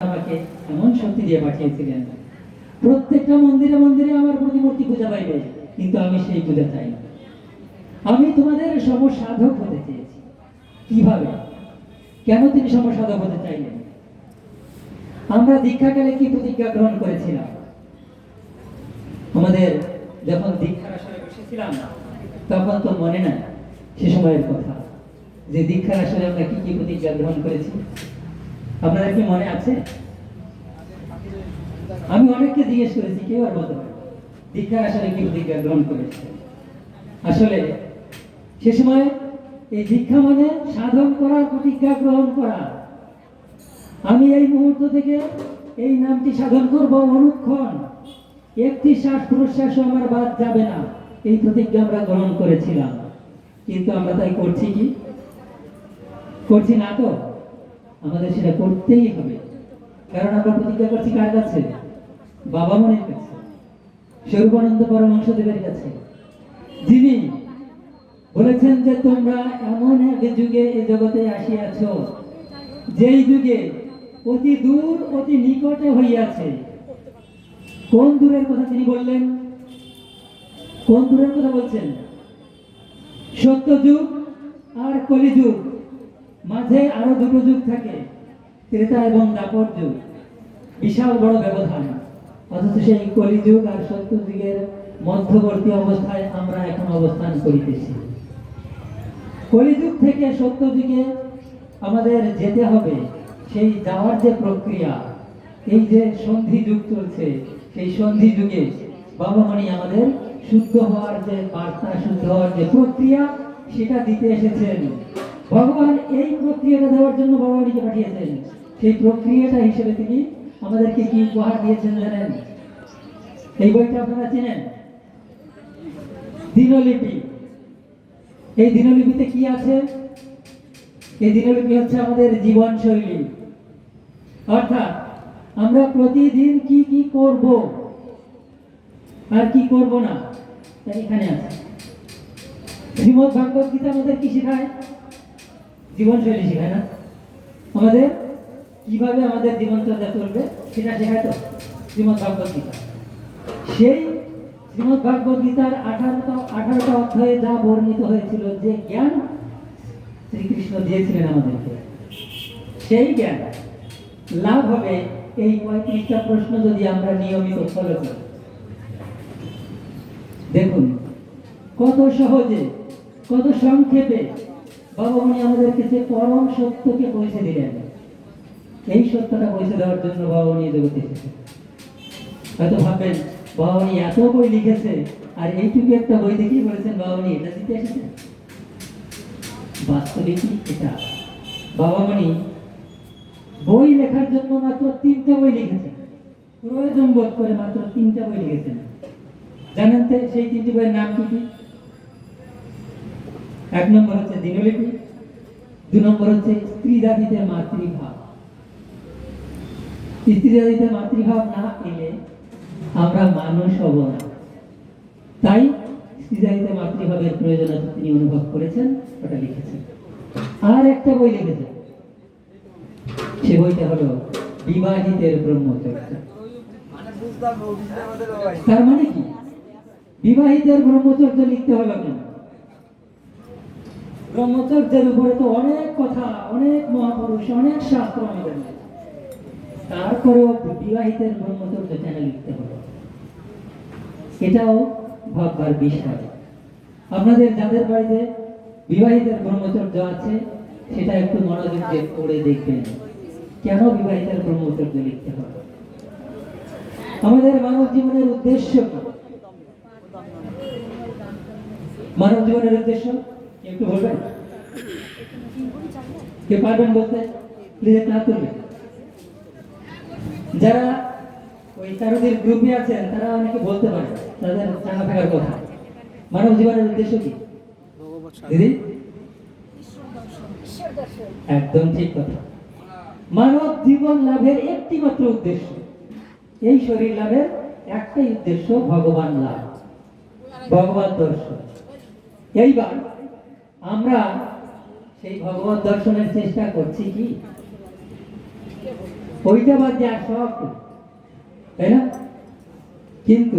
আমাকে এমন শক্তি দিয়ে পাঠিয়েছিলেন, প্রত্যেকটা মন্দিরে মন্দিরে আমার প্রতিমূর্তি পূজা পাইবে, কিন্তু আমি সেই পূজা চাই না। আমি তোমাদের সমসাধক হতে চেয়েছি। কিভাবে, কেন তিনি সমসাধক হতে চাইলেন? আমরা দীক্ষাকালে কি প্রতিজ্ঞা গ্রহণ করেছিলাম? আমাদের যখন দীক্ষার আসরে বসেছিলাম তখন তো মনে নাই সে সময়ের কথা, যে দীক্ষার আসরে আমরা কি কি প্রতিজ্ঞা গ্রহণ করেছি। আপনাদের কি মনে আছে? আমি অনেককে জিজ্ঞেস করেছি, কেউ আর বলতে পারে দীক্ষার আসরে কি প্রতিজ্ঞা গ্রহণ করেছে। আসলে সে সময় এই দীক্ষা মানে সাধন করার, প্রতিজ্ঞা গ্রহণ করা। আমি এই মুহূর্ত থেকে এই নামটি সাধন করব অনুক্ষণ, একটি শ্বাস প্রশ্বাস আমার বাদ যাবে না, এই প্রতিজ্ঞা আমরা গ্রহণ করেছিলাম। কিন্তু আমরা তাই করছি কি? করছি না তো। আমাদের সেটা করতেই হবে, কারণ আমরা প্রতিজ্ঞা করছি কার কাছে? বাবা মনির কাছে, স্বরূপানন্দ পরমহংসদেবের কাছে, যিনি বলেছেন যে তোমরা এমন এক যুগে এই জগতে আসিয়াছ, যেই যুগে অতি দূর অতি নিকটে হইয়াছে। কোন দূরের কথা তিনি বললেন? কোন দূরের কথা বলছেন? সত্যযুগ আর কলিযুগ, মাঝে আরো দুটো যুগ থাকে, ত্রেতা এবং দ্বাপর যুগ। বিশাল বড় ব্যবধান। অথচ সেই কলিযুগ আর সত্যযুগের মধ্যবর্তী অবস্থায় আমরা এখন অবস্থান করিতেছি। কলিযুগ থেকে সত্যযুগে আমাদের যেতে হবে। সেই যাওয়ার যে প্রক্রিয়া, এই যে সন্ধি যুগ চলছে, সেই সন্ধি যুগে বাবা মনি আমাদের শুদ্ধ হওয়ার যে বার্তা, শুদ্ধ হওয়ার যে প্রক্রিয়া, সেটা দিতে এসেছেন। ভগবান এই প্রক্রিয়াটা দেওয়ার জন্য বাবা মনিকে পাঠিয়েছেন। সেই প্রক্রিয়াটা হিসেবে তিনি আমাদেরকে কি উপহার দিয়েছেন জানেন? এই বইটা আপনারা চেনেন, দিনলিপি। এই দিনলিপিতে কি আছে? এই দিনলিপি হচ্ছে আমাদের জীবন শৈলী, অর্থাৎ আমরা প্রতিদিন কি কি করব আর কি করব না, তাই এখানে আছে। শ্রীমদ্ ভাগবত গীতা আমাদের কি শেখায়? জীবন শৈলী শেখায় না? আমাদের কিভাবে আমাদের জীবনচর্যা চলবে সেটা শেখায় তো শ্রীমদ্ ভাগবত গীতা। সেই শ্রীমদ্ ভাগবত গীতার 18টা অধ্যায়ে যা বর্ণিত হয়েছিল, যে জ্ঞান শ্রীকৃষ্ণ দিয়েছিলেন আমাদেরকে, সেই জ্ঞান লাভ হবে এই 35টা প্রশ্ন যদি আমরা নিয়মিত ফলো করি। দেখুন কত সহজে, কত সংক্ষেপে বাবা মনি আমাদের কাছে পরম সত্যকে পৌঁছে দিলেন। এই সত্যটা পৌঁছে দেওয়ার জন্য বাবা মনি জগতে এসেছে। হয়তো ভাববেন বাবা মনি এত বই লিখেছে, আর এইটুকু একটা বই দেখেই বলেছেন বাবা মনি এটা দিতে এসেছে। বাস্তবিক এটা বাবা মনি বই লেখার জন্য মাত্র 3টে বই লিখেছেন। প্রয়োজন বোধ করে মাত্র 3টে বই লিখেছেন। জানেন তো সেই 3টি বইয়ের নাম কি কি? 1 নম্বর হচ্ছে দিনলিপি, 2 নম্বর হচ্ছে স্ত্রী জাতিতে মাতৃভাব। স্ত্রী জাতিতে মাতৃভাব না এলে আমরা মানুষ হব না। তাই স্ত্রী জাতিতে মাতৃভাবের প্রয়োজনীয়তা তিনি অনুভব করেছেন, ওটা লিখেছেন। আর একটা বই লিখেছেন, সে বইটা হলো বিবাহিতের ব্রহ্মচর্য। তার মানে কি? বিবাহিতের ব্রহ্মচর্য লিখতে হলো কেন? ব্রহ্মচর্যের উপরে তো অনেক কথা, অনেক মহাপুরুষ, অনেক শাস্ত্র আমাদের, তারপরেও বিবাহিতের ব্রহ্মচর্য কেন লিখতে হলো? এটাও ভাববার বিষয়। আপনাদের যাদের বাড়িতে বিবাহিতের ব্রহ্মচর্য আছে, সেটা একটু মনোযোগ দিয়ে পড়ে দেখবেন, কেন বিবাহিতের ব্রহ্মচর্য লিখতে হবে। আমাদের মানব জীবনের উদ্দেশ্য কি? মানব জীবনের উদ্দেশ্য একটু বলবেন? কে পারবেন বলতে? প্লিজ একটা হাত তুলবেন। যারা ওই তারদের গ্রুপে আছেন তারা অনেকে বলতে পারে তাদের জানা থাকার কথা। মানব জীবনের উদ্দেশ্য কি দিদি? একদম ঠিক কথা। মানব জীবন লাভের একটি মাত্র উদ্দেশ্য, এই শরীর লাভের একটাই উদ্দেশ্য, ভগবান লাভ, ভগবত দর্শন। এইবার আমরা সেই ভগবত দর্শনের চেষ্টা করছি কি? ওইটা বাদ দিয়ে আর সব করি, তাই না? কিন্তু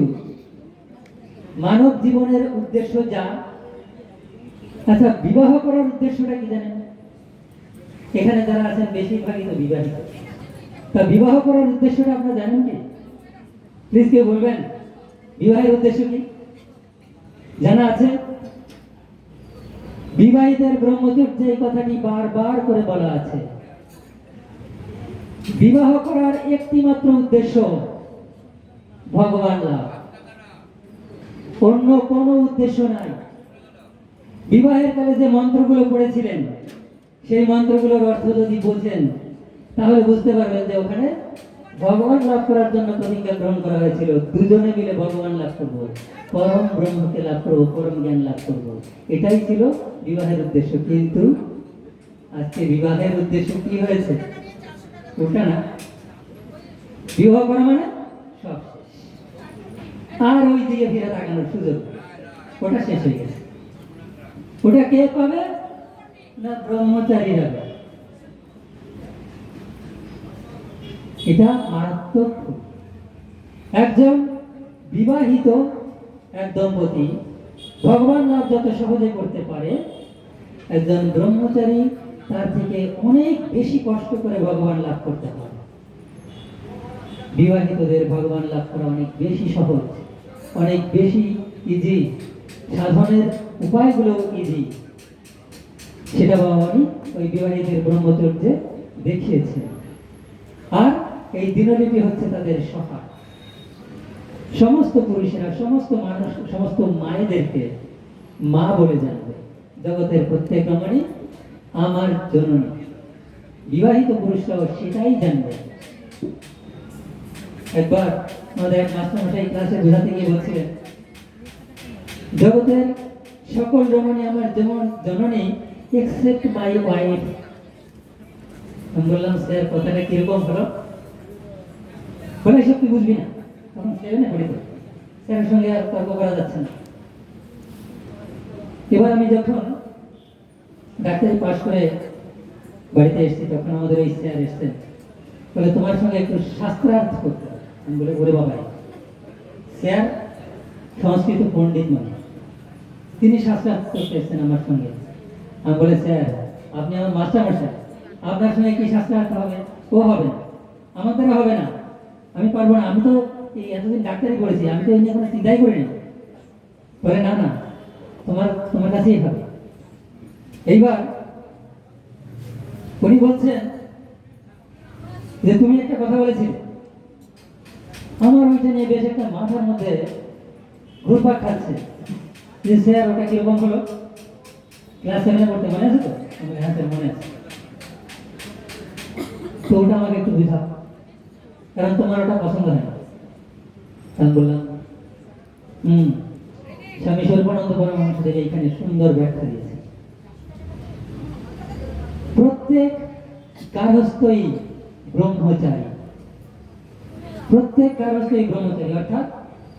মানব জীবনের উদ্দেশ্য যা, আচ্ছা বিবাহ করার উদ্দেশ্যটা কি জানেন? এখানে যারা আছেন বেশিরভাগই তো বিবাহিত, তা বিবাহ করার উদ্দেশ্যটা আপনারা জানেন কি? প্লিজ কেউ বলবেন বিবাহের উদ্দেশ্য কি জানা আছে? বিবাহিতের ব্রহ্মচর্য এই কথাটি বারবার করে বলা আছে। বিবাহ করার একটি মাত্র উদ্দেশ্য ভগবান লাভ, অন্য কোনো উদ্দেশ্য নাই। বিবাহের কালে যে মন্ত্রগুলো পড়েছিলেন সেই মন্ত্রগুলোর অর্থ যদি বোঝেন তাহলে বুঝতে পারবেন যে ওখানে ভগবান লাভ করার জন্য প্রতিজ্ঞা গ্রহণ করা হয়েছিল। দুজনে মিলে ভগবান লাভ করবো, পরম ব্রহ্মকে লাভ করবো, পরম জ্ঞান লাভ করবো, এটাই ছিল বিবাহের উদ্দেশ্য। কিন্তু আজকে বিবাহের উদ্দেশ্য কি হয়েছে? ওটা না, বিবাহ করা মানে সব শেষ, আর ওই দিকে ফিরে তাকানোর সুযোগ, ওটা শেষ হয়ে গেছে। ওটা কে পাবে? না ব্রহ্মচারীরা পাবে। এটা মারাত্মক। একজন বিবাহিত এক দম্পতি ভগবান লাভ যত সহজে করতে পারে, একজন ব্রহ্মচারী তার থেকে অনেক বেশি কষ্ট করে ভগবান লাভ করতে পারে। বিবাহিতদের ভগবান লাভ করা অনেক বেশি সহজ, অনেক বেশি ইজি, সাধনের উপায়গুলো ইজি। সেটা ভগবানই ওই বিবাহিতের ব্রহ্মচর্যে দেখিয়েছে। আর এই দিনলিপি হচ্ছে তাদের সহায়। সমস্ত পুরুষেরা, সমস্ত মানুষ, সমস্ত মায়েদেরকে মা বলে জানবে। জগতের প্রত্যেক রমণী আমার জননী। বিবাহিত পুরুষরাও সেটাই জানবে। একবার আমাদের মাস্টারমশাই ক্লাসে বোঝাতে গিয়ে বলছিলেন, জগতের সকল রমণী আমার যেমন জননী এক্সেপ্ট মাই ওয়াইফ। আমি বললাম স্যার কথাটা কিরকম হলো? বলে সব তুই বুঝবি না, তখন সেভেনে পড়ি তো, স্যারের সঙ্গে আর তর্ক করা যাচ্ছে না। এবার আমি যখন ডাক্তারি পাশ করে বাড়িতে এসেছি তখন আমাদের ওই স্যার এসছেন, বলে তোমার সঙ্গে একটু শাস্ত্রার্থ করতে হবে। আমি বলে ওরে বাবা, স্যার সংস্কৃত পণ্ডিত মানে, তিনি শাস্ত্রার্থ করতে এসছেন আমার সঙ্গে। আমি বলে স্যার আপনি আমার মাস্টারমশাই, আপনার সঙ্গে কি শাস্ত্রার্থ হবে? ও হবে না, আমার দ্বারা হবে না, আমি পারবো না, আমি তো এই এতদিন ডাক্তারি পড়েছি, আমি তো এই নিয়ে কোনো চিন্তাই করিনি। বলে না না, তোমার কাছেই হবে। এইবার উনি বলছেন যে তুমি একটা কথা বলেছিলে, আমার ওইটা নিয়ে বেশ একটা মাথার মধ্যে ঘুরপাক খাচ্ছে যে স্যার ওটা কিরকম হলো? ক্লাস 7-এ পড়তে মনে আছে তো? হ্যাঁ স্যার মনে আছে। তো ওটা আমাকে একটু বুঝাও, কারণ তোমার ওটা পছন্দ হয় না। আমি বললাম স্বামী স্বরূপানন্দ পরমহংসদেব এইখানে সুন্দর ব্যাখ্যা দিয়েছে। প্রত্যেক গার্হস্থ্যই ব্রহ্মচারী, প্রত্যেক গার্হস্থ্যই ব্রহ্মচারী, অর্থাৎ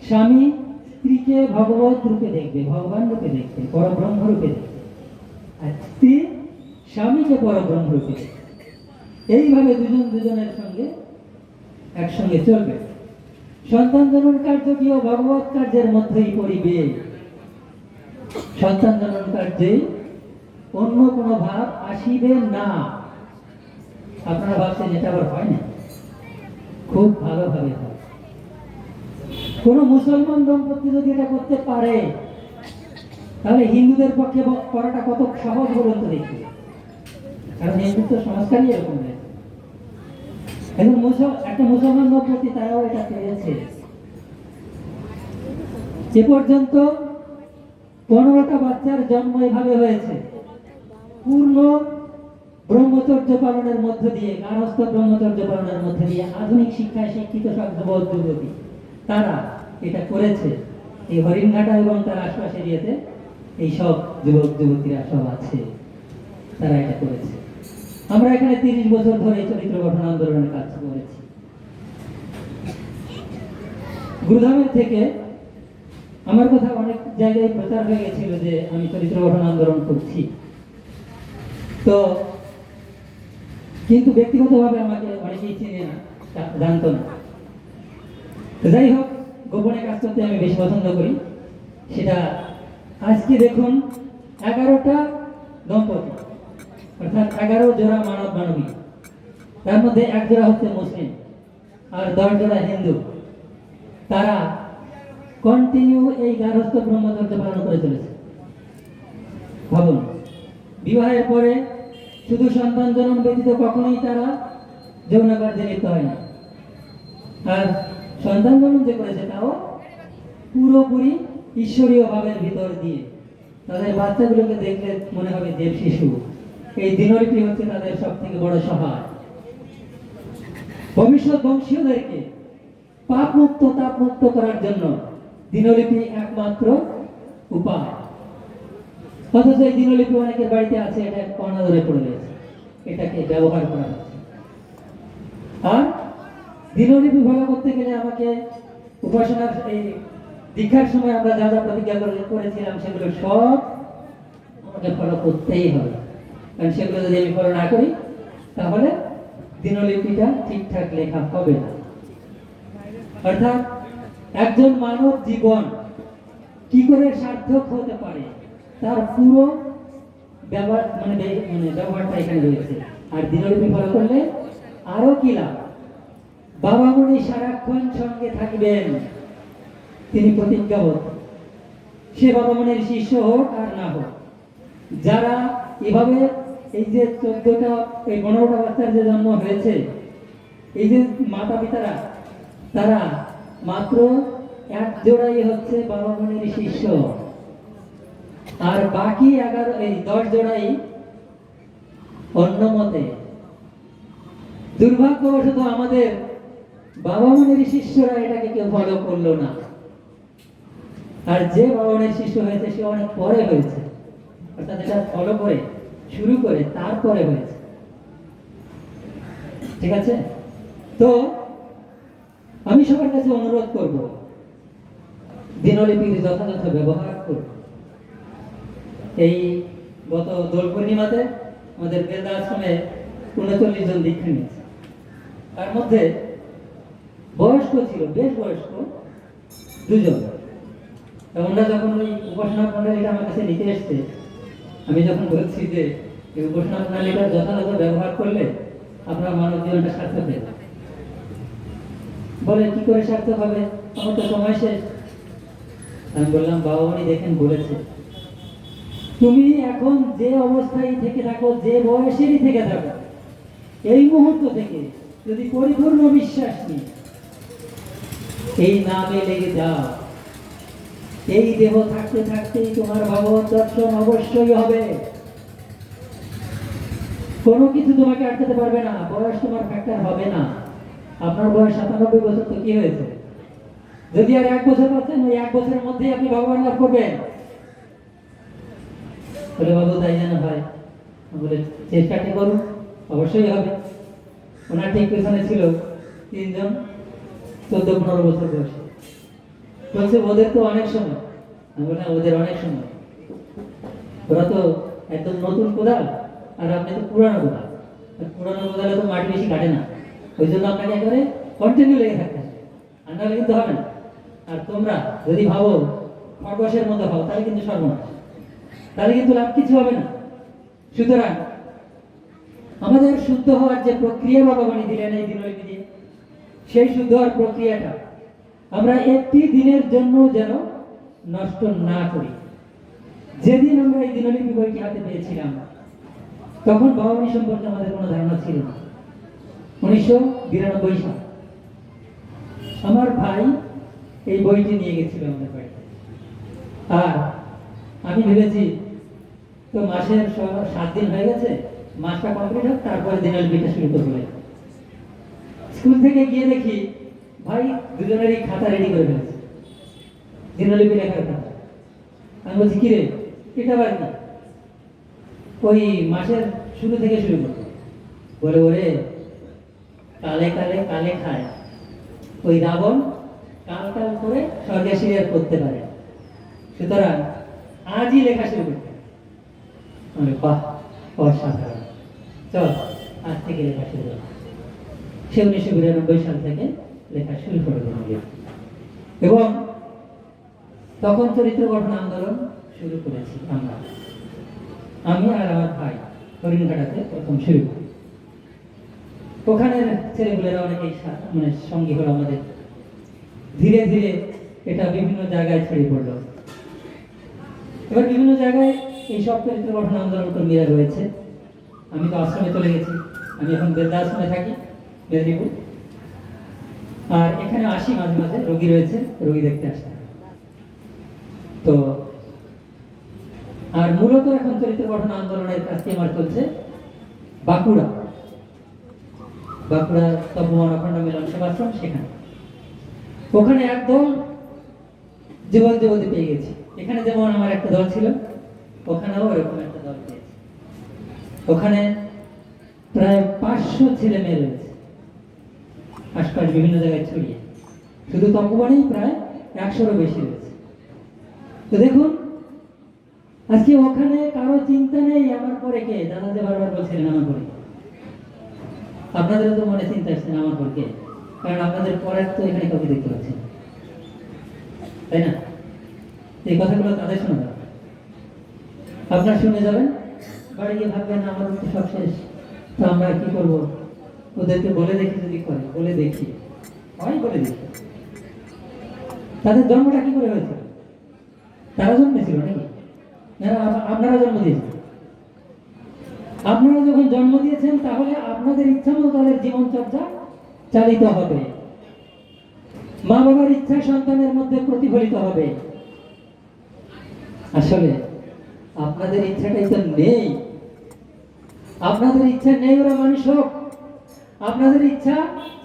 স্বামী স্ত্রীকে ভগবত রূপে দেখবে, ভগবান রূপে দেখবে, পরব্রহ্ম রূপে দেখবে, আর স্ত্রী স্বামীকে পরব্রহ্ম রূপে দেখবে। এইভাবে দুজন দুজনের সঙ্গে একসঙ্গে চলবে। সন্তান জনন কার্যটিও ভগবত কার্যের মধ্যেই পড়িবে। সন্তান জনন কার্যে অন্য কোনো ভাব আসিবে না। আপনারা ভাবছেন এটা আবার হয় না? খুব ভালোভাবে হয়। কোন মুসলমান দম্পতি যদি এটা করতে পারে তাহলে হিন্দুদের পক্ষে করাটা কত সহজ বলুন তো দেখি। কারণ হিন্দুত্ব সংস্কারই এরকম হয়েছে। একটা মুসলমান দম্পতি তারাও এটা পেরেছে। এ পর্যন্ত 15টা বাচ্চার জন্ম এভাবে হয়েছে, পূর্ণ ব্রহ্মচর্য পালনের মধ্য দিয়ে, গার্হস্থ ব্রহ্মচর্য পালনের মধ্য দিয়ে, আধুনিক শিক্ষায় শিক্ষিত সব যুবক যুবতী তারা এটা করেছে। এই হরিণঘাটা এবং তার আশপাশ এরিয়াতে এই সব যুবক যুবতীরা সব আছে, তারা এটা করেছে। আমরা এখানে 30 বছর ধরে চরিত্র গঠন আন্দোলনের কাজ করেছি। গুরুধামের থেকে আমার কথা অনেক জায়গায় প্রচার হয়ে গেছিল যে আমি চরিত্র গঠন আন্দোলন করছি। তো কিন্তু ব্যক্তিগতভাবে আমাকে অনেকেই চিনে না, জানতো না। তো যাই হোক, গোপনে কাজ করতে আমি বেশি পছন্দ করি। সেটা আজকে দেখুন, 11টা দম্পতি, অর্থাৎ 11 জোড়া মানব মানবী, তার মধ্যে 1 জোড়া হচ্ছে মুসলিম আর 10 জোড়া হিন্দু। তারা কন্টিনিউ এই গার্হস্থ্য ব্রহ্মচর্য পালন করে চলেছে। ভাবুন, বিবাহের পরে শুধু সন্তান জন্ম ব্যতীত কখনোই তারা যৌন কার্যে লিপ্ত হয় না। আর সন্তান জন্ম যে করেছে তাও পুরোপুরি ঈশ্বরীয় ভাবের ভিতর দিয়ে। তাদের বাচ্চাগুলোকে দেখলে মনে হবে দেব শিশু। এই দিনলিপি হচ্ছে তাদের সব থেকে বড় সহায়। ভবিষ্যৎ বংশীয়দেরকে পাপ মুক্ত তাপ মুক্ত করার জন্য দিনলিপি একমাত্র উপায়। অথচ এই দিনলিপি অনেকের বাড়িতে আছে, এটা অনাদরে পড়ে রয়েছে, এটাকে ব্যবহার করা হচ্ছে। আর দিনলিপি ভালো করতে গেলে আমাকে উপাসনার এই দীক্ষার সময় আমরা যা যা প্রতিজ্ঞা করেছিলাম সেগুলো সব আমাকে ফলো করতেই হবে। কারণ সেগুলো যদি আমি ফলো না করি তাহলে দিনলিপিটা ঠিকঠাক লেখা হবে না। অর্থাৎ একজন মানব জীবন কি করে সার্থক হতে পারে তার পুরো ব্যবহারটা এখানে রয়েছে। আর দিনলিপি ফলো করলে আরো কি লাভ? বাবা মনি সারাক্ষণ সঙ্গে থাকবেন, তিনি প্রতিজ্ঞাবদ্ধ। সে বাবা মনির শিষ্য হোক আর না হোক, যারা এভাবে এই যে 14টা এই 15টা বাচ্চার যে জন্ম হয়েছে, এই যে মাতা পিতারা, তারা মাত্র 1 জোড়াই হচ্ছে বাবা মনির শিষ্য, আর বাকি 10 জোড়াই অন্য মতে। দুর্ভাগ্যবশত আমাদের বাবা মনির শিষ্যরা এটাকে কেউ ফলো করলো না। আর যে বাবা মনির শিষ্য হয়েছে সে অনেক পরে হয়েছে, অর্থাৎ এটা ফলো করে শুরু করে তারপরে হয়েছে। ঠিক আছে? তো আমি সবার কাছে অনুরোধ করব, দিনলিপির যথাযথ ব্যবহার করব। এই গত দোল পূর্ণিমাতে আমাদের বেদা আশ্রমে 39 জন দীক্ষা নিয়েছে। তার মধ্যে বয়স্ক ছিল, বেশ বয়স্ক 2 জন। ওনারা যখন ওই উপাসনা প্রণালীটা আমার কাছে নিতে এসছে, আমি যখন বলছি যে এই উপাসনা প্রণালীটা যথাযথ ব্যবহার করলে আপনার মানব জীবনটা সার্থক হয়ে যাবে, বলে কি করে সার্থক হবে, আমার তো সময় শেষ। আমি বললাম, বাবা মনি দেখেন বলেছে, তুমি এখন যে অবস্থায় থেকে থাকো, যে বয়সেরই থেকে থাকো, এই মুহূর্ত থেকে যদি পরিপূর্ণ বিশ্বাস নিয়ে এই নামে লেগে যাও, এই দেহ থাকতে থাকতেই তোমার ভগবত দর্শন অবশ্যই হবে। কোনো কিছু তোমাকে আটকাতে পারবে না, বয়স তোমার ফ্যাক্টর হবে না। আপনার বয়স 97 বছর, তো কি হয়েছে? যদি আর 1 বছর পাচ্ছেন, ওই 1 বছরের মধ্যেই আপনি ভগবান লাভ করবেন। বলে, বাবু তাই যেন হয়। বলে, চেষ্টাটা করুন, অবশ্যই হবে। ওনার ঠিক পেছনে ছিল 3 জন 14-15 বছর বয়সে। বলছে, ওদের তো অনেক সময়। আমি বললাম, ওদের অনেক সময়, ওরা তো একদম নতুন কোদাল আর আপনি তো পুরানো কোদাল। পুরানো কোদালে তো মাটি বেশি কাটে না, ওই জন্য আপনাকে একেবারে কন্টিনিউ লেগে থাকতে হবে, আর নাহলে কিন্তু হবে না। আর তোমরা যদি ভাবো খরগোশের মতো হও, তাহলে কিন্তু সর্বনাশ, তাহলে কিন্তু লাভ কিছু হবে না। সুতরাং আমাদের শুদ্ধ হওয়ার যে প্রক্রিয়া বাবা মনি দিলেন এই দিনলিপি দিয়ে, সেই শুদ্ধ হওয়ার প্রক্রিয়াটা আমরা একটি দিনের জন্য যেন নষ্ট না করি। যেদিন আমরা এই দিনলিপি বইটি হাতে পেয়েছিলাম, তখন বাবা মনি সম্পর্কে আমাদের কোনো ধারণা ছিল না। 1992 সাল আমার ভাই এই বইটি নিয়ে গেছিল আমাদের বাড়িতে। আর আমি ভেবেছি, তো মাসের 7 দিন হয়ে গেছে, মাসটা কমপ্লিট হোক, তারপরে দিনলিপিটা শুরু করবো। স্কুল থেকে গিয়ে দেখি ভাই দুজনেরই খাতা রেডি করে ফেলেছে, দিনলিপি লেখার খাতা। আমি বলছি, কি রে, এটা আবার কি? ওই মাসের শুরু থেকে শুরু করবো। বলে, ওরে, কালে কালে কালে খায়, ওই রাবণ কাল কাল করে স্বর্গে সিরিয়ার করতে পারে, সুতরাং আজই লেখা শুরু করতে। বাহ, অসাধারণ, চল আজ থেকে লেখা শুরু হলো। সে 1992 সাল থেকে লেখা শুরু করে দিল এবং তখন চরিত্র গঠন আন্দোলন শুরু করেছি আমি আর আমার ভাই হরিণঘাটাতে প্রথম শুরু করি। ওখানের ছেলেগুলোরা অনেকেই মানে সঙ্গী হলো আমাদের। ধীরে ধীরে এটা বিভিন্ন জায়গায় ছড়িয়ে পড়লো। এবার বিভিন্ন জায়গায় এই সব চরিত্র গঠন আন্দোলন কর্মীরা রয়েছে। আমি তো আশ্রমে চলে গেছি, আমি এখন বৃদ্ধাশ্রমে থাকি মেদিনীপুর। আর এখানে আসি মাঝে মাঝে, রোগী রয়েছে, রোগী দেখতে আসে। তো আর মূলত এখন চরিত্র গঠন আন্দোলনের কাজটি আমার চলছে বাঁকুড়া তপমান অখণ্ড মিলন সেবাশ্রম, সেখানে। ওখানে একদল যুবক যুবতী পেয়ে গেছি। এখানে যেমন আমার একটা দল ছিল, ওখানেও এরকম একটা দল পেয়েছি। ওখানে প্রায় 500 ছেলে মেয়ে রয়েছে, আশপাশ বিভিন্ন জায়গায় ছড়িয়ে। শুধু তপমানেই প্রায় 100-এরও বেশি রয়েছে। তো দেখুন, আজকে ওখানে কারো চিন্তা নেই আমার পরে কে। দাদা যে বারবার বলছিলেন আমার পরে, আপনাদেরও তো মনে চিন্তা আসছেন আমার পর কে, কারণ আপনাদের পরের তো এখানে কাউকে দেখতে পাচ্ছেন, তাই না? এই কথাগুলো তাদের শোনা যাবে, আপনার শুনে যাবেন, বাড়ি গিয়ে ভাববেন আমাদের তো সব শেষ, তো আমরা কি করবো? ওদেরকে বলে দেখি, যদি করে বলে দেখি, হয় বলে দেখি। তাদের জন্মটা কি করে হয়েছিল? তারা জন্মেছিল নাকি? আপনারা জন্ম দিয়েছেন। আপনারা যখন জন্ম দিয়েছেন, তাহলে আপনাদের ইচ্ছা মতো তাদের জীবনচর্চা চালিত হবে। মা বাবার ইচ্ছা সন্তানের মধ্যে প্রতিফলিত হবে। আসলে আপনাদের ইচ্ছাটাই তো নেই। আপনাদের ইচ্ছা নেই ওরা মানুষ হোক। আপনাদের ইচ্ছা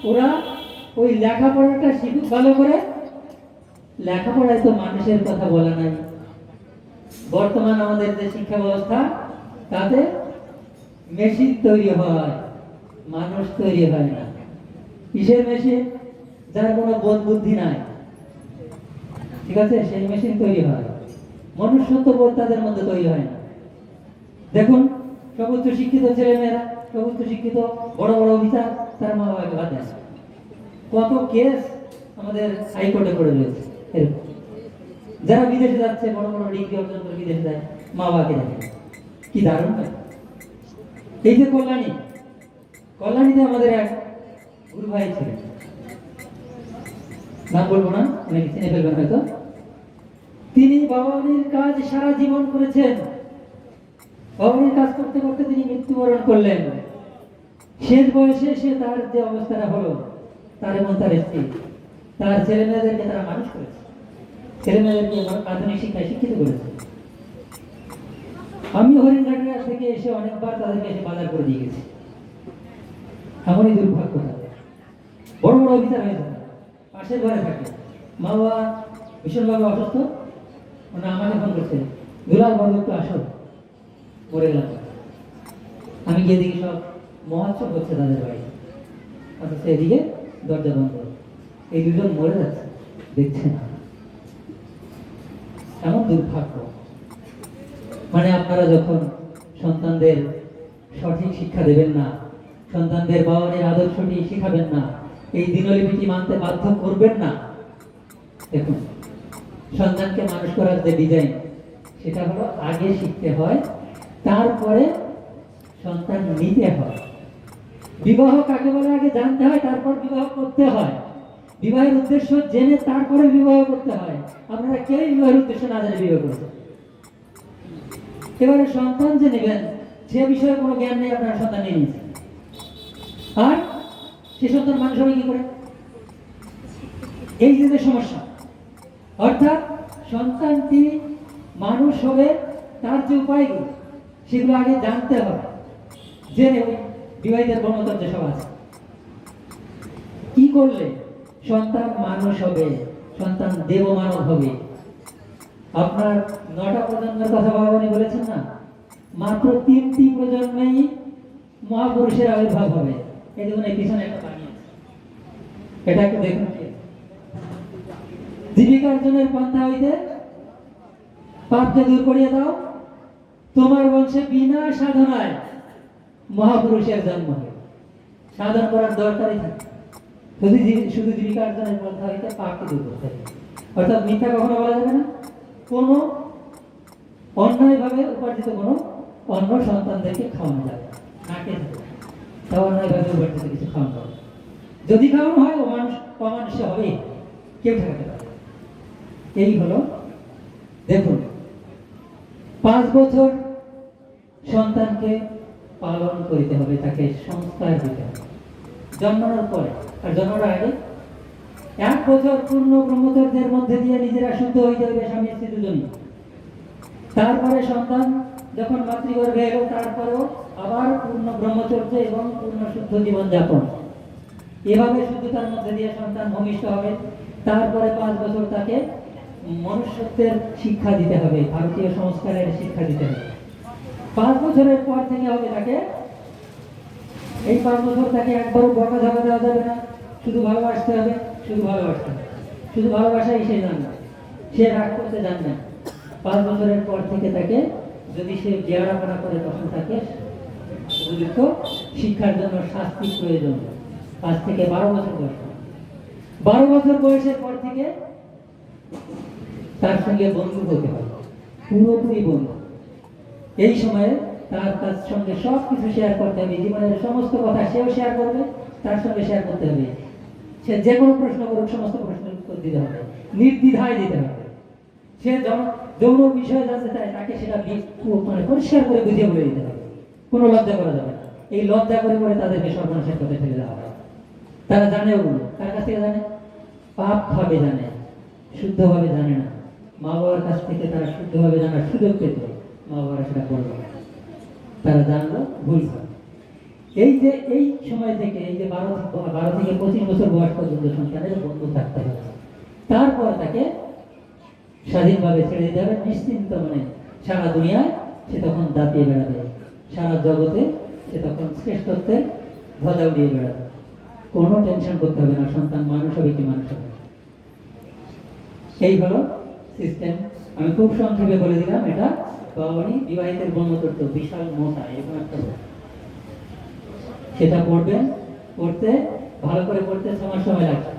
ওরা ওই লেখাপড়াটা শিখুক ভালো করে। লেখাপড়ায় তো মানুষের কথা বলা নাই। বর্তমান আমাদের যে শিক্ষা ব্যবস্থা, তাতে মেশিন তৈরি হয়, মানুষ তৈরি হয় না। কিসের মেশিন? যার কোনো বোধ বুদ্ধি নাই, ঠিক আছে, সেই মেশিন তৈরি হয়। মনুষ্যত্ব বোধ তাদের মধ্যে তৈরি হয় না। দেখুন, সর্বোচ্চ শিক্ষিত ছেলেমেয়েরা, সর্বোচ্চ শিক্ষিত বড় বড় অফিসার, তারা মা বাবাকে বাদ দেয়। কত কেস আমাদের হাইকোর্টে করে রয়েছে এরকম। যারা বিদেশে যাচ্ছে, বড় বড় ডিগ্রি অর্জন করে বিদেশে যায়, মা বাবাকে দেখে। কি দারুণ! এই যে কল্যাণীতে আমাদের এক গুরু ভাই ছিলেন, নাম বলবো না, অনেকে চিনে ফেলবেন হয়তো। তিনি বাবানির কাজ সারা জীবন করেছেন। বাবানির কাজ করতে করতে তিনি মৃত্যুবরণ করলেন। শেষ বয়সে সে তার যে অবস্থাটা হলো, তার এবং তার স্ত্রী, তার ছেলে মেয়েদেরকে তারা মানুষ করেছে, ছেলে মেয়েদেরকে আধুনিক শিক্ষায় শিক্ষিত করেছে। আমি হরিণঘাটা থেকে এসে অনেকবার তাদেরকে এসে বাজার করে দিয়ে গেছি। এমনই দুর্ভাগ্য তাদের। বড় বড় অফিসার হয়েছে, পাশের ঘরে থাকে, মা বাবা ভীষণভাবে অসুস্থ। ওরা আমাকে ফোন করছে, দুলাল বাবু একটু আসো, মরে গেলাম। আমি গিয়ে দেখি সব মহোৎসব হচ্ছে তাদের বাড়ি। অথচ এদিকে দরজা বন্ধ, এই দুজন মরে যাচ্ছে, দেখছে না। এমন দুর্ভাগ্য। মানে আপনারা যখন সন্তানদের সঠিক শিক্ষা দেবেন না, সন্তানদের বাবানের আদর্শটি শিখাবেন না, এই দিনলিপিটি মানতে বাধ্য করবেন না। দেখুন, সন্তানকে মানুষ করার যে ডিজাইন, সেটা হলো আগে শিখতে হয়, তারপরে সন্তান নিতে হয়। বিবাহ কাকে বলে আগে জানতে হয়, তারপর বিবাহ করতে হয়। বিবাহের উদ্দেশ্য জেনে তারপরে বিবাহ করতে হয়। আপনারা কেউই বিবাহের উদ্দেশ্য না জানে বিবাহ করছে। এবারে সন্তান যে নেবেন, সে বিষয়ে কোনো জ্ঞান নেই, আপনার সন্তান নিয়ে নিয়েছে। আর সে সন্তান মানুষ হবে কি করে? এই যে সমস্যা। অর্থাৎ সন্তানটি মানুষ হবে, তার যে উপায়গুলো, সেগুলো আগে জানতে হবে, জেনে বিবাহিতের ব্রহ্মচর্য সব আছে। কি করলে সন্তান মানুষ হবে, সন্তান দেব মানব হবে? আপনার 9টা প্রজন্মের কথা ভগবান বলেছেন না, মাত্র 3টি প্রজন্মেই মহাপুরুষের আবির্ভাব হবে। এই দেখুন, এই পিছনে একটা বাণী আছে, এটা একটু দেখুন। জীবিকা অর্জনের পন্থা হইতে পাপকে দূর করিয়ে দাও, তোমার বংশে বিনা সাধনায় মহাপুরুষের জন্ম হবে। সাধন করার দরকারই থাকে। শুধু জীবিকা অর্জনের কথা হইতে পাপকে দূর করতে হবে। অর্থাৎ মিথ্যা কখনো বলা যাবে না, কোনো অন্যায়ভাবে উপার্জিত কোনো অন্য সন্তানদেরকে খাওয়ানো যাবে না, খেয়ে থাকবে তা অন্যায়ভাবে উপার্জিত কিছু খাওয়ানো যাবে। যদি খাওয়ানো হয় ও মানুষ অমানুষ্য হবে, কেউ ঠেকাতে পারে। এই হলো, দেখুন 5 বছর সন্তানকে পালন করিতে হবে, তাকে সংস্কার দিতে হবে জন্মানোর পরে। আর জন্মানোর আগে 1 বছর পূর্ণ ব্রহ্মচর্যের মধ্যে দিয়ে নিজেরা শুদ্ধ হইতে হবে, স্বামী স্ত্রী দুজনই। তারপরে সন্তান যখন মাতৃগর্ভে এলো, তারপরেও আবার পূর্ণ ব্রহ্মচর্য এবং পূর্ণ শুদ্ধ জীবন যাপন, এভাবে শুদ্ধতার মধ্যে দিয়ে সন্তান ভূমিষ্ঠ হবে। তারপরে 5 বছর তাকে মনুষ্যত্বের শিক্ষা দিতে হবে, ভারতীয় সংস্কারের শিক্ষা দিতে হবে। 5 বছরের পর থেকে হবে তাকে, এই 5 বছর তাকে একবারও বকা ঝাপা দেওয়া যাবে না, শুধু ভালোবাসতে হবে, শুধু ভালোবাসতে হবে, শুধু ভালোবাসাই সে জানবে, সে রাগ করতে জানবে না। 5 বছরের পর থেকে তাকে যদি সে বেয়ারাপনা করে, তখন তাকে উপযুক্ত শিক্ষার জন্য শাস্তির প্রয়োজন। 5 থেকে 12 বছর বয়স, 12 বছর বয়সের পর থেকে তার সঙ্গে বন্ধু হতে হবে, পুরোপুরি বন্ধু। এই সময়ে তার সঙ্গে সব কিছু শেয়ার করতে হবে, জীবনের সমস্ত কথা সেও শেয়ার করবে, তার সঙ্গে শেয়ার করতে হবে। সে যে কোনো প্রশ্ন করুক, সমস্ত প্রশ্নের উত্তর দিতে হবে, নির্দ্বিধায় দিতে হবে। সে যৌন বিষয়ে জানতে চায়, তাকে সেটা মানে পরিষ্কার করে বুঝিয়ে বলে দিতে হবে, কোনো লজ্জা করা যাবে না। এই লজ্জা করে পরে তাদেরকে সর্বনাশের পথে ফেলে দেওয়া হবে। তারা জানে ওগুলো, তার কাছ থেকে জানে, পাপ ভাবে জানে, শুদ্ধভাবে জানে না। মা বাবার কাছ থেকে তারা শুদ্ধভাবে জানার সুযোগ পেত, মা বাবারা সেটা করলো না, তারা জানলো ভুল করে। এই যে এই সময় থেকে, এই যে 12 থেকে 25 বছর বয়স পর্যন্ত সন্তানের বন্ধু থাকতে হবে। তারপর তাকে স্বাধীনভাবে ছেড়ে দিতে হবে, নিশ্চিন্ত মনে সারা দুনিয়ায় সে তখন দাপিয়ে বেড়াবে, সারা জগতে সে তখন শ্রেষ্ঠত্বের ধ্বজা উড়িয়ে বেড়াবে। কোনো টেনশন করতে হবে না, সন্তান মানুষ হবে কি মানুষ হবে। এই হলো সিস্টেম। আমি খুব সংক্ষেপে বলে দিলাম। এটা বাবানি বিবাহিতের ব্রহ্মচর্য, বিশাল মোটা, এরকম একটা বই। সেটা পড়বেন, পড়তে ভালো করে পড়তে 6 মাস সময় লাগবে।